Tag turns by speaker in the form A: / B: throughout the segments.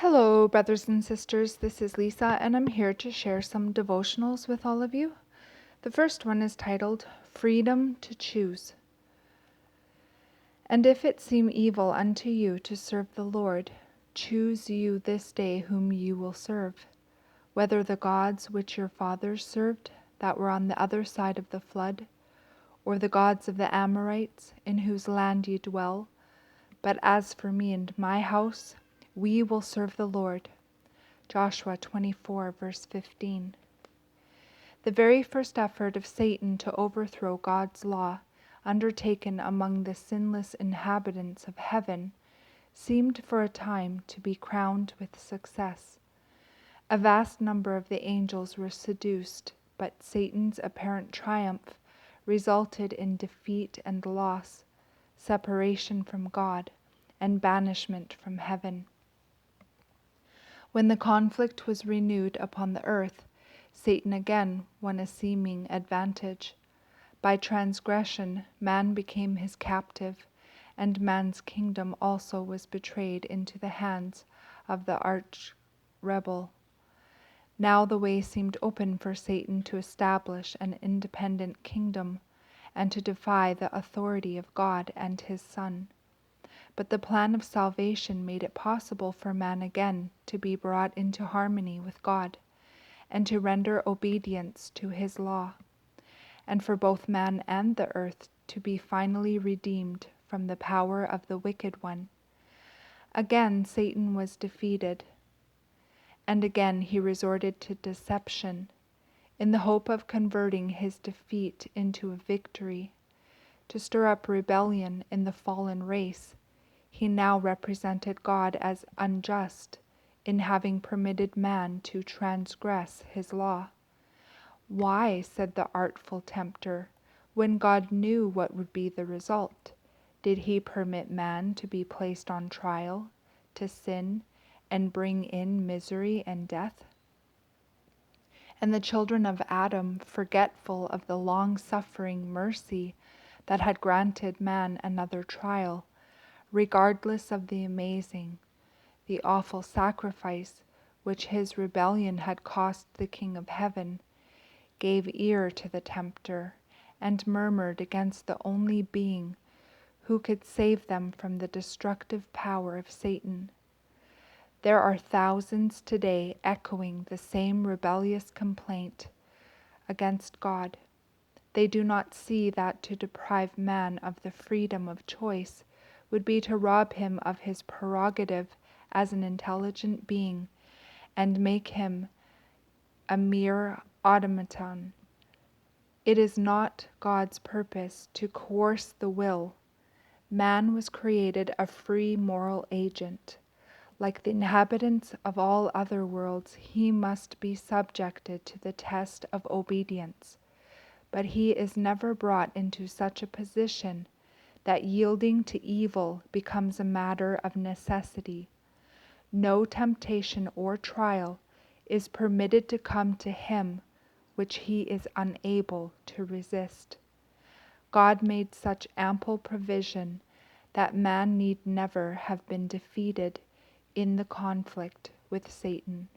A: Hello, brothers and sisters. This is Lisa, and I'm here to share some devotionals with all of you. The first one is titled Freedom to Choose. And if it seem evil unto you to serve the Lord, choose you this day whom you will serve, whether the gods which your fathers served that were on the other side of the flood, or the gods of the Amorites in whose land ye dwell. But as for me and my house, we will serve the Lord. Joshua 24, verse 15. The very first effort of Satan to overthrow God's law, undertaken among the sinless inhabitants of heaven, seemed for a time to be crowned with success. A vast number of the angels were seduced, but Satan's apparent triumph resulted in defeat and loss, separation from God, and banishment from heaven. When the conflict was renewed upon the earth, Satan again won a seeming advantage. By transgression, man became his captive, and man's kingdom also was betrayed into the hands of the arch rebel. Now the way seemed open for Satan to establish an independent kingdom, and to defy the authority of God and his Son. But the plan of salvation made it possible for man again to be brought into harmony with God, and to render obedience to his law, and for both man and the earth to be finally redeemed from the power of the wicked one. Again Satan was defeated, and again he resorted to deception, in the hope of converting his defeat into a victory. To stir up rebellion in the fallen race, he now represented God as unjust in having permitted man to transgress his law. Why, said the artful tempter, when God knew what would be the result, did he permit man to be placed on trial, to sin, and bring in misery and death? And the children of Adam, forgetful of the long-suffering mercy that had granted man another trial, regardless of the amazing, the awful sacrifice which his rebellion had cost the King of Heaven, gave ear to the tempter, and murmured against the only being who could save them from the destructive power of Satan. There are thousands today echoing the same rebellious complaint against God. They do not see that to deprive man of the freedom of choice would be to rob him of his prerogative as an intelligent being, and make him a mere automaton. It is not God's purpose to coerce the will. Man was created a free moral agent. Like the inhabitants of all other worlds, he must be subjected to the test of obedience. But he is never brought into such a position that yielding to evil becomes a matter of necessity. No temptation or trial is permitted to come to him which he is unable to resist. God made such ample provision that man need never have been defeated in the conflict with Satan.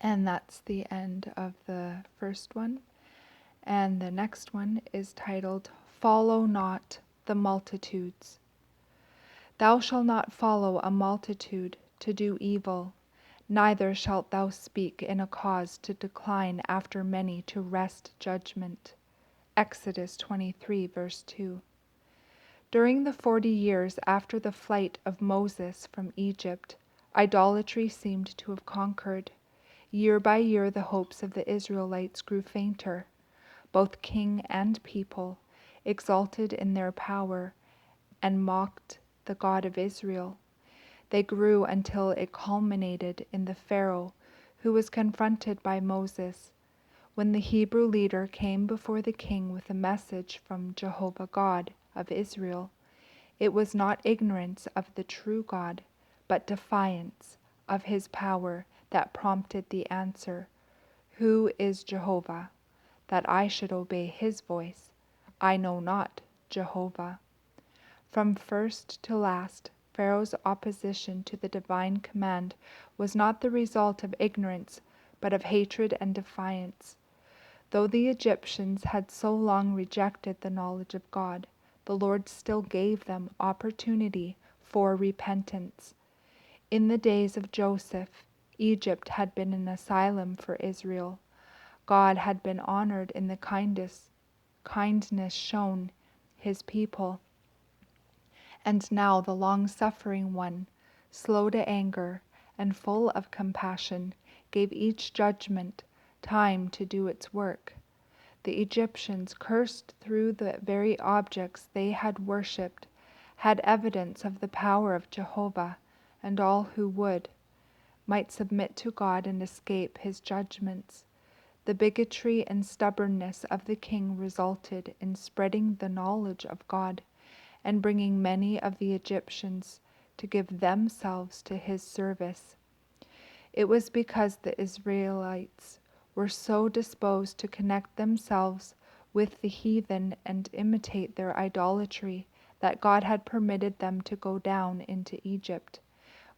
A: And that's the end of the first one. And the next one is titled, Follow Not the Multitudes. Thou shalt not follow a multitude to do evil, neither shalt thou speak in a cause to decline after many to wrest judgment. Exodus 23, verse 2. During the 40 years after the flight of Moses from Egypt, idolatry seemed to have conquered. Year by year the hopes of the Israelites grew fainter. Both king and people exulted in their power and mocked the God of Israel. They grew until it culminated in the Pharaoh who was confronted by Moses. When the Hebrew leader came before the king with a message from Jehovah God of Israel, it was not ignorance of the true God, but defiance of his power that prompted the answer, Who is Jehovah, that I should obey his voice? I know not Jehovah. From first to last, Pharaoh's opposition to the divine command was not the result of ignorance, but of hatred and defiance. Though the Egyptians had so long rejected the knowledge of God, the Lord still gave them opportunity for repentance. In the days of Joseph, Egypt had been an asylum for Israel. God had been honored in the kindness shown his people. And now the long-suffering one, slow to anger and full of compassion, gave each judgment time to do its work. The Egyptians, cursed through the very objects they had worshipped, had evidence of the power of Jehovah, and all who would might submit to God and escape his judgments. The bigotry and stubbornness of the king resulted in spreading the knowledge of God and bringing many of the Egyptians to give themselves to his service. It was because the Israelites were so disposed to connect themselves with the heathen and imitate their idolatry that God had permitted them to go down into Egypt,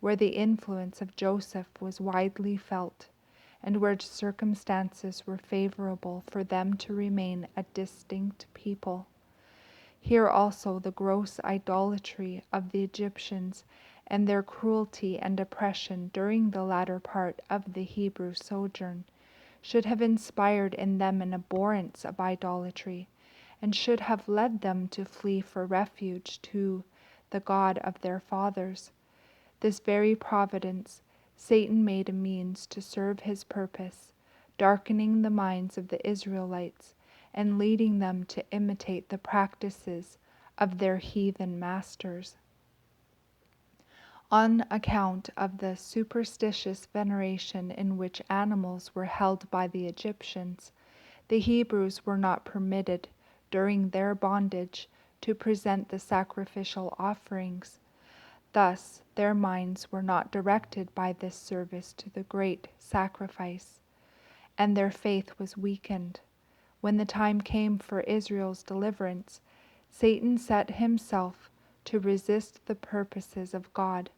A: where the influence of Joseph was widely felt, and where circumstances were favorable for them to remain a distinct people. Here also the gross idolatry of the Egyptians and their cruelty and oppression during the latter part of the Hebrew sojourn should have inspired in them an abhorrence of idolatry, and should have led them to flee for refuge to the God of their fathers. This very providence Satan made a means to serve his purpose, darkening the minds of the Israelites and leading them to imitate the practices of their heathen masters. On account of the superstitious veneration in which animals were held by the Egyptians, the Hebrews were not permitted, during their bondage, to present the sacrificial offerings. Thus, their minds were not directed by this service to the great sacrifice, and their faith was weakened. When the time came for Israel's deliverance, Satan set himself to resist the purposes of God.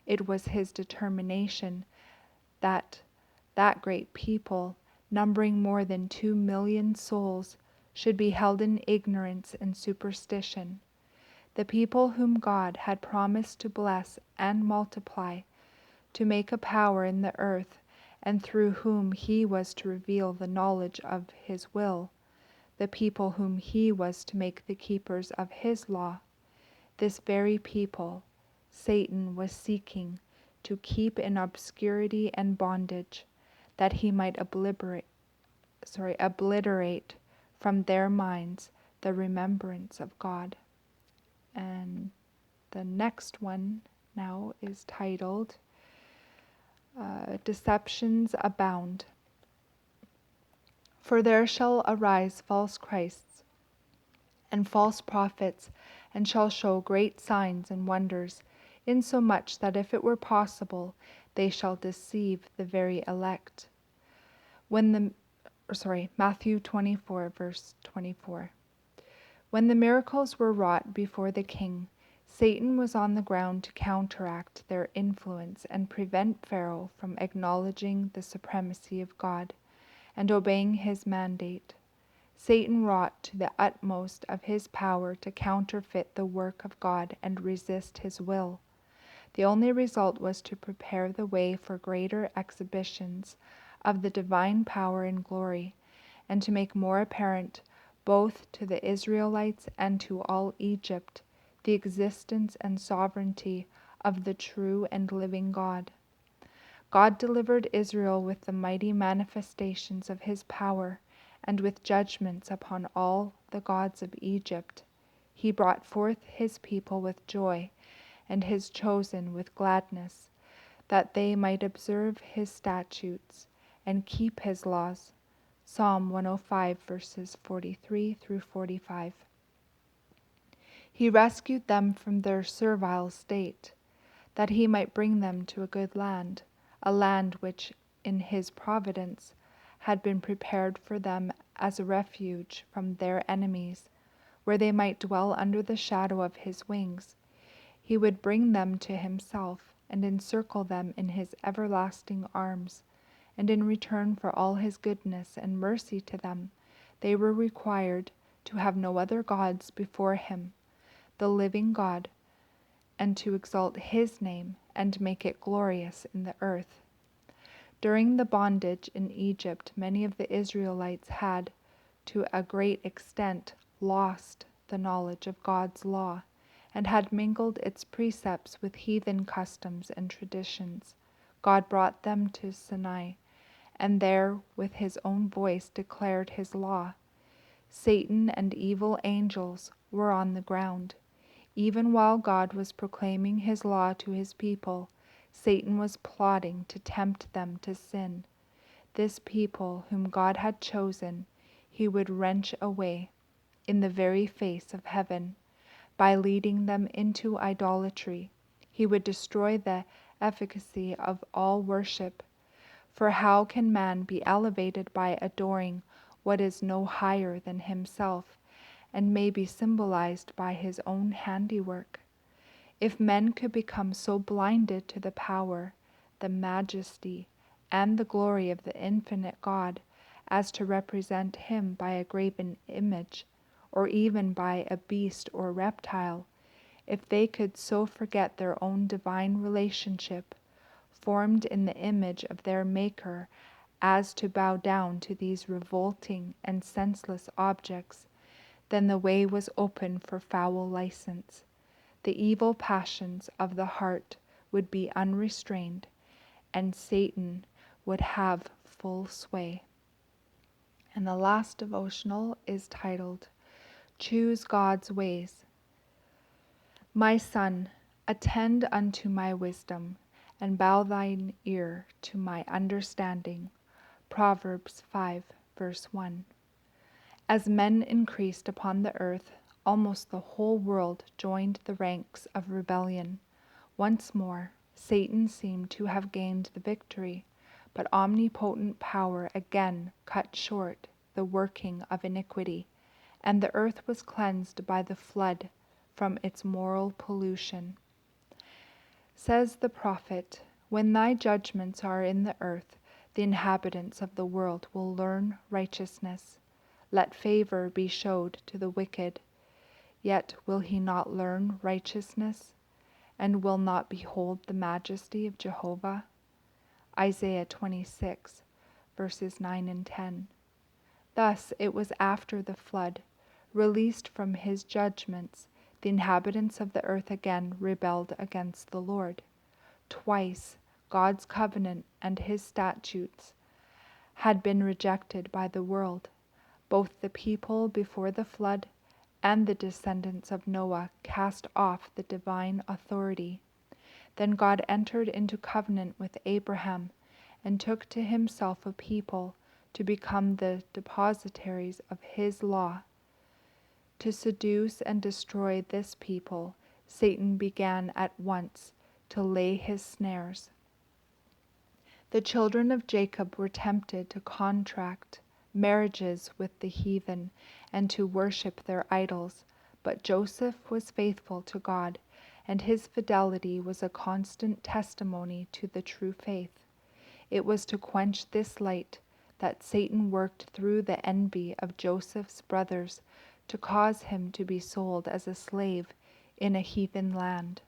A: It was his determination that that great people, numbering more than 2,000,000 souls, should be held in ignorance and superstition. The people whom God had promised to bless and multiply, to make a power in the earth, and through whom he was to reveal the knowledge of his will, the people whom he was to make the keepers of his law, this very people Satan was seeking to keep in obscurity and bondage, that he might obliterate from their minds the remembrance of God. And the next one now is titled Deceptions Abound. For there shall arise false Christs and false prophets, and shall show great signs and wonders, insomuch that if it were possible, they shall deceive the very elect. Matthew 24, verse 24. When the miracles were wrought before the king, Satan was on the ground to counteract their influence and prevent Pharaoh from acknowledging the supremacy of God and obeying his mandate. Satan wrought to the utmost of his power to counterfeit the work of God and resist his will. The only result was to prepare the way for greater exhibitions of the divine power and glory, and to make more apparent, both to the Israelites and to all Egypt, the existence and sovereignty of the true and living God. God delivered Israel with the mighty manifestations of his power, and with judgments upon all the gods of Egypt. He brought forth his people with joy, and his chosen with gladness, that they might observe his statutes and keep his laws. Psalm 105, verses 43 through 45. He rescued them from their servile state, that he might bring them to a good land, a land which, in his providence, had been prepared for them as a refuge from their enemies, where they might dwell under the shadow of his wings. He would bring them to himself and encircle them in his everlasting arms, and in return for all his goodness and mercy to them, they were required to have no other gods before him, the living God, and to exalt his name and make it glorious in the earth. During the bondage in Egypt, many of the Israelites had, to a great extent, lost the knowledge of God's law, and had mingled its precepts with heathen customs and traditions. God brought them to Sinai, and there with his own voice declared his law. Satan and evil angels were on the ground. Even while God was proclaiming his law to his people, Satan was plotting to tempt them to sin. This people whom God had chosen, he would wrench away in the very face of heaven. By leading them into idolatry, he would destroy the efficacy of all worship. For how can man be elevated by adoring what is no higher than himself, and may be symbolized by his own handiwork? If men could become so blinded to the power, the majesty, and the glory of the infinite God as to represent him by a graven image, or even by a beast or reptile, if they could so forget their own divine relationship, formed in the image of their Maker, as to bow down to these revolting and senseless objects, then the way was open for foul license. The evil passions of the heart would be unrestrained, and Satan would have full sway. And the last devotional is titled, Choose God's Ways. My son, attend unto my wisdom, and bow thine ear to my understanding. Proverbs 5, verse 1. As men increased upon the earth, almost the whole world joined the ranks of rebellion. Once more, Satan seemed to have gained the victory, but omnipotent power again cut short the working of iniquity, and the earth was cleansed by the flood from its moral pollution. Says the prophet, when thy judgments are in the earth, the inhabitants of the world will learn righteousness. Let favor be showed to the wicked, yet will he not learn righteousness, and will not behold the majesty of Jehovah? Isaiah 26, verses 9 and 10. Thus it was after the flood, released from his judgments, the inhabitants of the earth again rebelled against the Lord. Twice God's covenant and his statutes had been rejected by the world. Both the people before the flood and the descendants of Noah cast off the divine authority. Then God entered into covenant with Abraham and took to himself a people to become the depositaries of his law. To seduce and destroy this people, Satan began at once to lay his snares. The children of Jacob were tempted to contract marriages with the heathen and to worship their idols, but Joseph was faithful to God, and his fidelity was a constant testimony to the true faith. It was to quench this light that Satan worked through the envy of Joseph's brothers to cause him to be sold as a slave in a heathen land.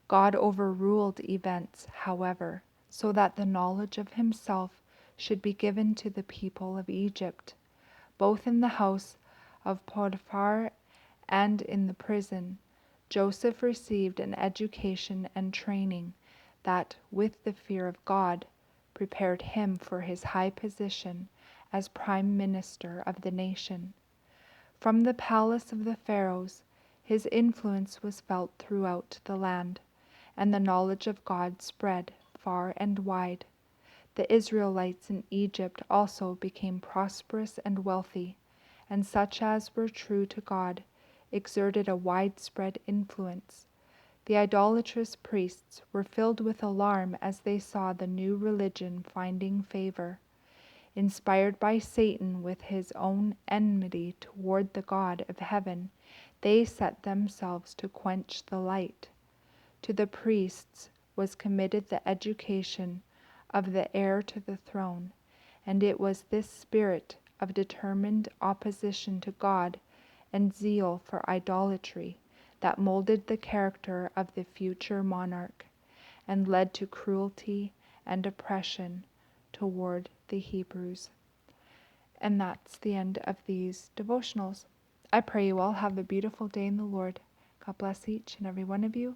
A: God overruled events, however, so that the knowledge of himself should be given to the people of Egypt, both in the house of Potiphar and in the prison. Joseph received an education and training that, with the fear of God, prepared him for his high position as prime minister of the nation. From the palace of the pharaohs, his influence was felt throughout the land, and the knowledge of God spread far and wide. The Israelites in Egypt also became prosperous and wealthy, and such as were true to God exerted a widespread influence. The idolatrous priests were filled with alarm as they saw the new religion finding favor. Inspired by Satan with his own enmity toward the God of heaven, they set themselves to quench the light. To the priests was committed the education of the heir to the throne, and it was this spirit of determined opposition to God and zeal for idolatry that molded the character of the future monarch and led to cruelty and oppression toward the Hebrews. And that's the end of these devotionals. I pray you all have a beautiful day in the Lord. God bless each and every one of you,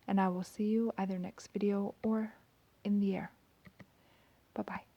A: and I will see you either next video or in the air. Bye-bye.